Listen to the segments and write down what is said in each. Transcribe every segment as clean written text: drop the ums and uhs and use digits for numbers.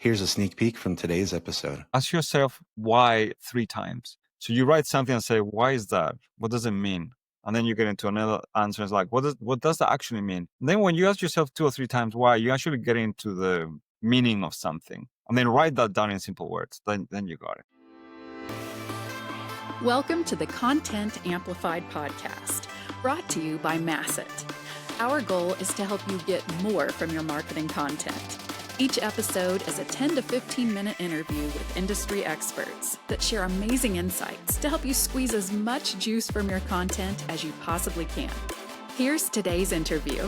Here's a sneak peek from today's episode. Ask yourself why 3 times. So you write something and say, why is that? What does it mean? And then you get into another answer. It's like, what does that actually mean? And then when you ask yourself 2 or 3 times why, you actually get into the meaning of something. And then write that down in simple words. Then you got it. Welcome to the Content Amplified podcast, brought to you by Masset. Our goal is to help you get more from your marketing content. Each episode is a 10 to 15 minute interview with industry experts that share amazing insights to help you squeeze as much juice from your content as you possibly can. Here's today's interview.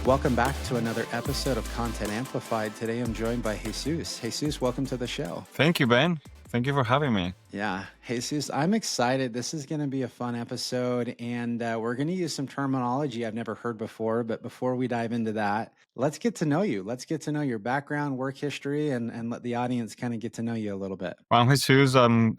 Welcome back to another episode of Content Amplified. Today I'm joined by Jesus. Jesus, welcome to the show. Thank you, Ben. Thank you for having me. Yeah, Jesus, I'm excited. This is going to be a fun episode, and we're going to use some terminology I've never heard before. But before we dive into that, let's get to know you. Let's get to know your background, work history, and let the audience kind of get to know you a little bit. I'm Jesus. I'm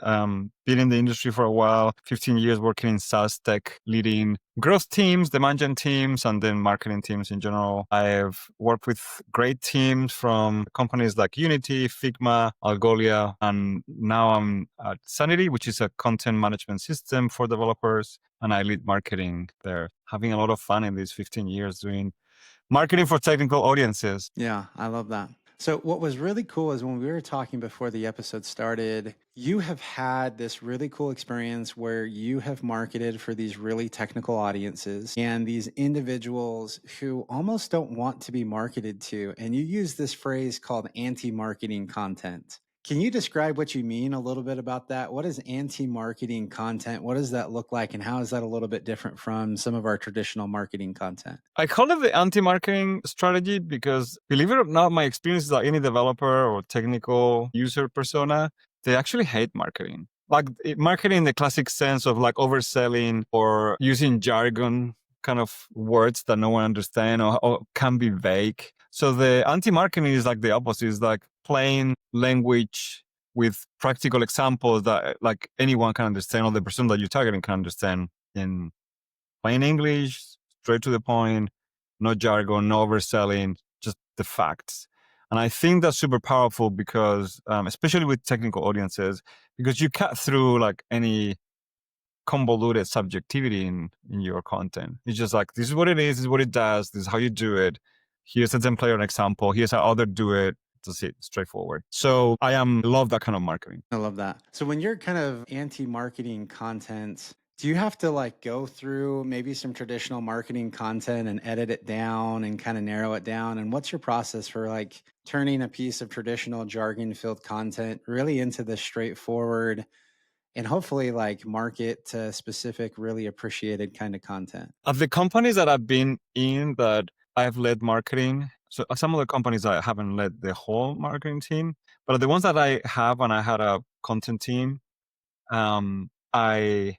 been in the industry for a while, 15 years working in SaaS tech, leading growth teams, demand gen teams, and then marketing teams in general. I've worked with great teams from companies like Unity, Figma, Algolia, and now I'm at Sanity, which is a content management system for developers, and I lead marketing there. Having a lot of fun in these 15 years doing marketing for technical audiences. Yeah, I love that. So what was really cool is when we were talking before the episode started, you have had this really cool experience where you have marketed for these really technical audiences and these individuals who almost don't want to be marketed to. And you use this phrase called anti-marketing content. Can you describe what you mean a little bit about that? What is anti-marketing content? What does that look like? And how is that a little bit different from some of our traditional marketing content? I call it the anti-marketing strategy because, believe it or not, my experience is that any developer or technical user persona, they actually hate marketing. Like marketing in the classic sense of like overselling or using jargon kind of words that no one understands or can be vague. So the anti-marketing is like the opposite. It's like plain language with practical examples that like anyone can understand or the person that you're targeting can understand in plain English, straight to the point, no jargon, no overselling, just the facts. And I think that's super powerful because, especially with technical audiences, because you cut through like any convoluted subjectivity in your content. It's just like, this is what it is, this is what it does, this is how you do it. Here's a template or an example. Here's how others do it. That's it, straightforward. So I love that kind of marketing. I love that. So when you're kind of anti-marketing content, do you have to like go through maybe some traditional marketing content and edit it down and kind of narrow it down? And what's your process for like turning a piece of traditional jargon-filled content really into the straightforward and hopefully like market to specific, really appreciated kind of content? Of the companies that I've been in that I've led marketing, so some of the companies I haven't led the whole marketing team, but the ones that I have and I had a content team, I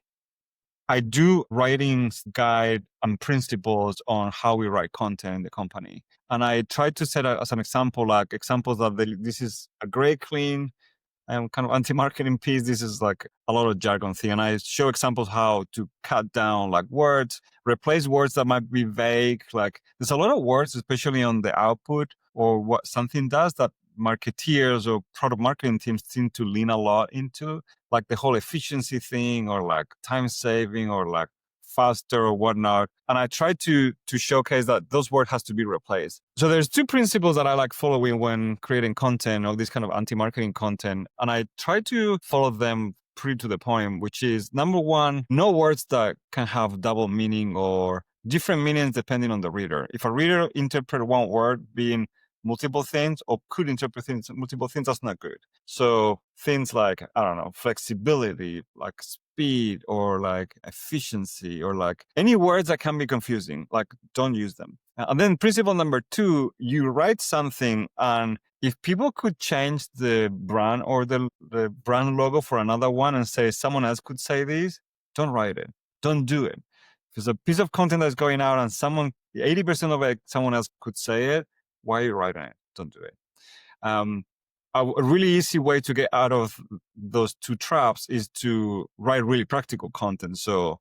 do writings guide and principles on how we write content in the company. And I try to set as an example, like examples that this is a great, clean, kind of anti-marketing piece. This is like a lot of jargon thing. And I show examples how to cut down like words, replace words that might be vague. Like there's a lot of words, especially on the output or what something does that marketeers or product marketing teams seem to lean a lot into, like the whole efficiency thing or like time saving or like faster or whatnot. And I try to showcase that those words has to be replaced. So there's 2 principles that I like following when creating content or this kind of anti-marketing content. And I try to follow them pretty to the point, which is number 1, no words that can have double meaning or different meanings depending on the reader. If a reader interprets one word being multiple things or could interpret multiple things, that's not good. So things like, I don't know, flexibility, like speed or like efficiency or like any words that can be confusing, like don't use them. And then principle number 2, you write something and if people could change the brand or the brand logo for another one and say someone else could say this, don't write it. Don't do it. If it's a piece of content that's going out and 80% of it, someone else could say it, why are you writing it? Don't do it. A really easy way to get out of those 2 traps is to write really practical content. So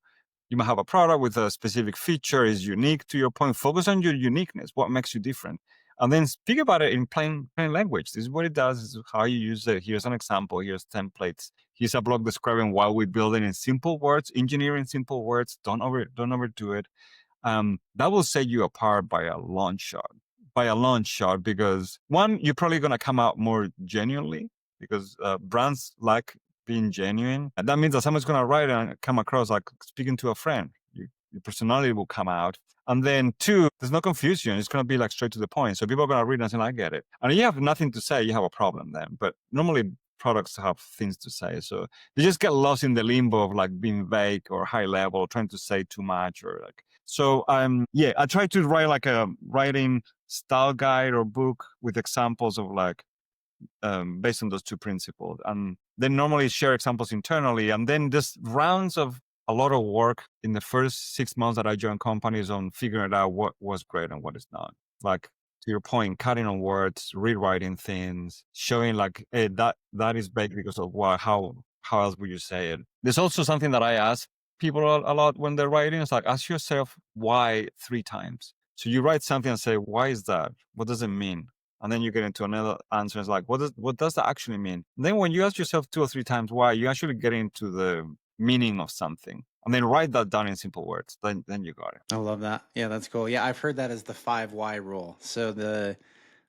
you might have a product with a specific feature is unique to your point. Focus on your uniqueness. What makes you different? and then speak about it in plain language. This is what it does. This is how you use it. Here's an example. Here's templates. Here's a blog describing why we build it in simple words, engineering simple words. Don't overdo it. That will set you apart by a long shot. Because one, you're probably going to come out more genuinely, because brands like being genuine. And that means that someone's going to write and come across like speaking to a friend. Your personality will come out. And then two, there's no confusion. It's going to be like straight to the point. So people are going to read and say, I get it. And if you have nothing to say, you have a problem then. But normally products have things to say. So they just get lost in the limbo of like being vague or high level, trying to say too much or like. So I try to write like a writing style guide or book with examples of like based on those two principles, and then normally share examples internally, and then just rounds of a lot of work in the first 6 months that I joined companies on figuring out what was great and what is not. Like to your point, cutting on words, rewriting things, showing like, hey, that is vague because of what, how else would you say it? There's also something that I ask people a lot when they're writing. It's like, ask yourself why 3 times. So you write something and say, why is that? What does it mean? And then you get into another answer. It's like, what does that actually mean? And then when you ask yourself 2 or 3 times why, you actually get into the meaning of something. And then write that down in simple words. Then you got it. I love that. Yeah, that's cool. Yeah, I've heard that as the 5 why rule. So the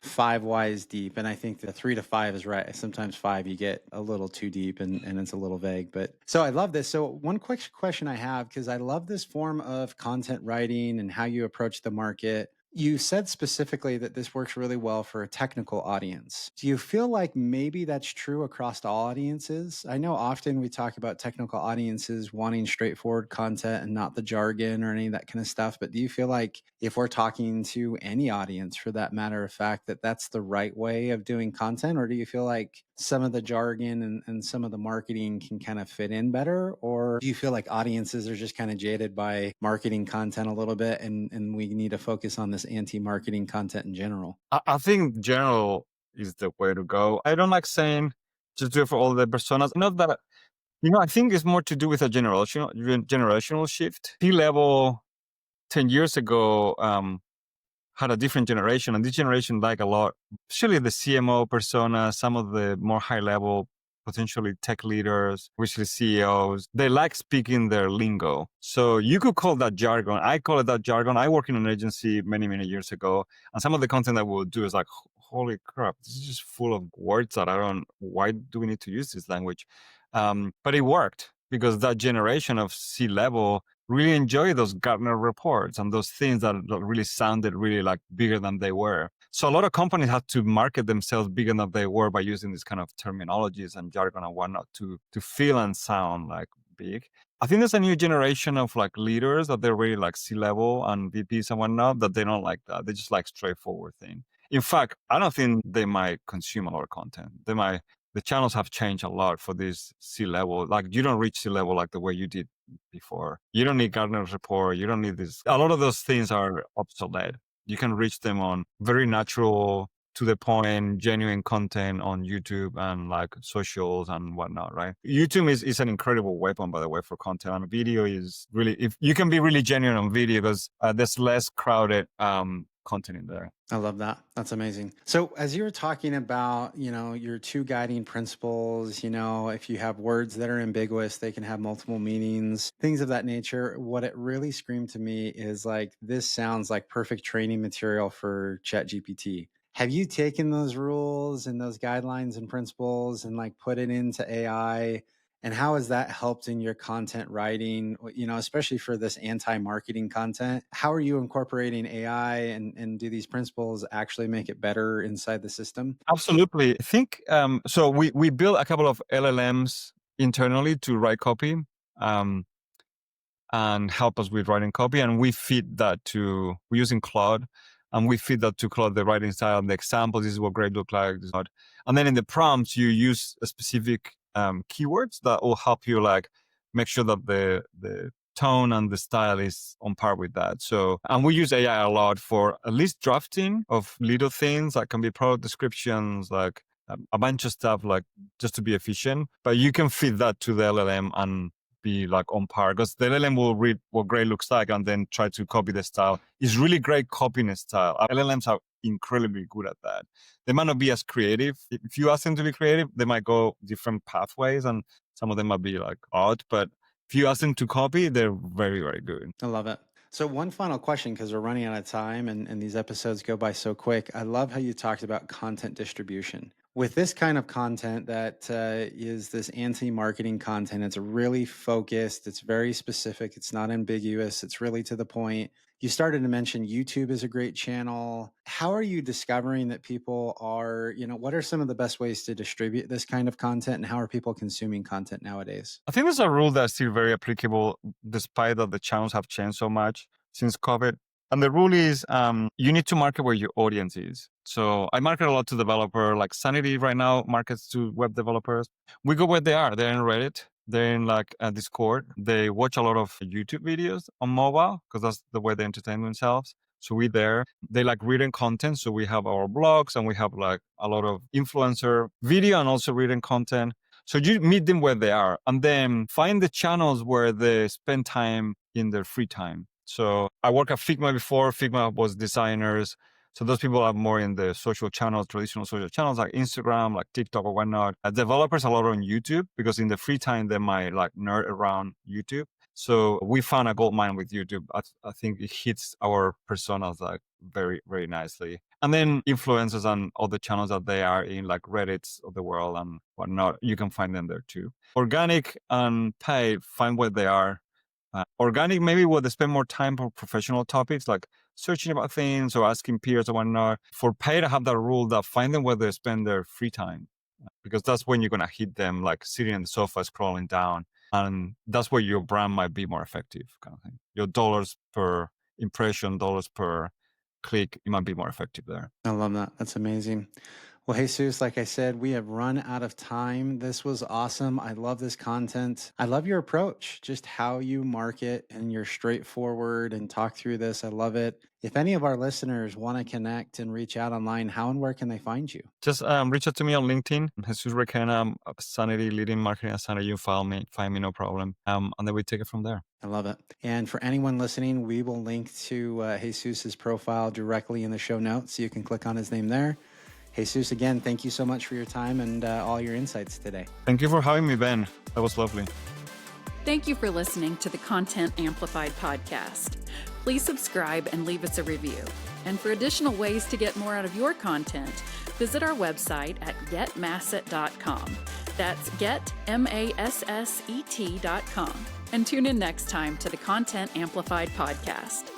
5 whys deep, and I think the 3 to 5 is right. Sometimes 5 you get a little too deep and it's a little vague. But so I love this. So one quick question I have, because I love this form of content writing and how you approach the market. You said specifically that this works really well for a technical audience. Do you feel like maybe that's true across all audiences? I know often we talk about technical audiences wanting straightforward content and not the jargon or any of that kind of stuff. But do you feel like if we're talking to any audience, for that matter of fact, that that's the right way of doing content? Or do you feel like some of the jargon and some of the marketing can kind of fit in better? Or do you feel like audiences are just kind of jaded by marketing content a little bit and we need to focus on this anti-marketing content in general? I think general is the way to go. I don't like saying just do it for all the personas. Not that, I think it's more to do with a generational shift. C-level 10 years ago had a different generation, and this generation like a lot, especially the CMO persona, some of the more high level, potentially tech leaders, especially CEOs, they like speaking their lingo. So you could call that jargon. I call it that jargon. I worked in an agency many, many years ago, and some of the content that we'll do is like, holy crap, this is just full of words that why do we need to use this language? But it worked because that generation of C-level really enjoy those Gartner reports and those things that really sounded really like bigger than they were. So a lot of companies had to market themselves bigger than they were by using this kind of terminologies and jargon and whatnot to feel and sound like big. I think there's a new generation of like leaders that they're really like C-level and VPs and whatnot that they don't like that. They just like straightforward thing. In fact, I don't think they might consume a lot of content. The channels have changed a lot for this C-level. Like you don't reach C-level like the way you did before. You don't need Gartner's report. You don't need this. A lot of those things are obsolete. You can reach them on very natural, to the point, genuine content on YouTube and like socials and whatnot, right? YouTube is an incredible weapon, by the way, for content. And video is really, if you can be really genuine on video because there's less crowded content in there. I love that. That's amazing. So as you were talking about, your 2 guiding principles, if you have words that are ambiguous, they can have multiple meanings, things of that nature. What it really screamed to me is like, this sounds like perfect training material for ChatGPT. Have you taken those rules and those guidelines and principles and like put it into AI? And how has that helped in your content writing, especially for this anti-marketing content? How are you incorporating AI and do these principles actually make it better inside the system? Absolutely. I think, so we built a couple of LLMs internally to write copy and help us with writing copy. And we feed that we're using Claude. And we feed that to Claude, the writing style, the examples, this is what great look like. And then in the prompts, you use a specific keywords that will help you like make sure that the tone and the style is on par with that. So, and we use AI a lot for at least drafting of little things that can be product descriptions, like a bunch of stuff, like just to be efficient. But you can feed that to the LLM and be like on par, because the LLM will read what great looks like and then try to copy the style. It's really great copying style. LLMs are incredibly good at that. They might not be as creative. If you ask them to be creative, they might go different pathways, and some of them might be like odd, but if you ask them to copy, they're very, very good. I love it. So one final question, because we're running out of time and these episodes go by so quick. I love how you talked about content distribution. With this kind of content that is this anti-marketing content, it's really focused, it's very specific, it's not ambiguous, it's really to the point. You started to mention YouTube is a great channel. How are you discovering that people are, what are some of the best ways to distribute this kind of content, and how are people consuming content nowadays? I think there's a rule that's still very applicable, despite that the channels have changed so much since COVID. And the rule is you need to market where your audience is. So I market a lot to developer, like Sanity right now markets to web developers. We go where they are. They're in Reddit. They're in like Discord. They watch a lot of YouTube videos on mobile because that's the way they entertain themselves. So we there. They like reading content. So we have our blogs and we have like a lot of influencer video and also reading content. So you meet them where they are and then find the channels where they spend time in their free time. So I worked at Figma before. Figma was designers. So those people are more in the social channels, traditional social channels like Instagram, like TikTok or whatnot. Developers a lot on YouTube because in the free time, they might like nerd around YouTube. So we found a gold mine with YouTube. I think it hits our personas like very, very nicely. And then influencers on all the channels that they are in, like Reddits of the world and whatnot, you can find them there too. Organic and paid, find where they are. Organic, maybe where they spend more time for professional topics like searching about things or asking peers or whatnot. For paid, I have that rule that find them where they spend their free time, because that's when you're going to hit them like sitting on the sofa scrolling down. And that's where your brand might be more effective, kind of thing. Your dollars per impression, dollars per click, it might be more effective there. I love that. That's amazing. Well, Jesus, like I said, we have run out of time. This was awesome. I love this content. I love your approach, just how you market and you're straightforward and talk through this. I love it. If any of our listeners want to connect and reach out online, how and where can they find you? Just reach out to me on LinkedIn. Jesus Requena, Sanity, leading marketing at Sanity. You find me, no problem. And then we take it from there. I love it. And for anyone listening, we will link to Jesus's profile directly in the show notes, so you can click on his name there. Jesus, again, thank you so much for your time and all your insights today. Thank you for having me, Ben. That was lovely. Thank you for listening to the Content Amplified podcast. Please subscribe and leave us a review. And for additional ways to get more out of your content, visit our website at getmasset.com. That's getmasset.com. And tune in next time to the Content Amplified podcast.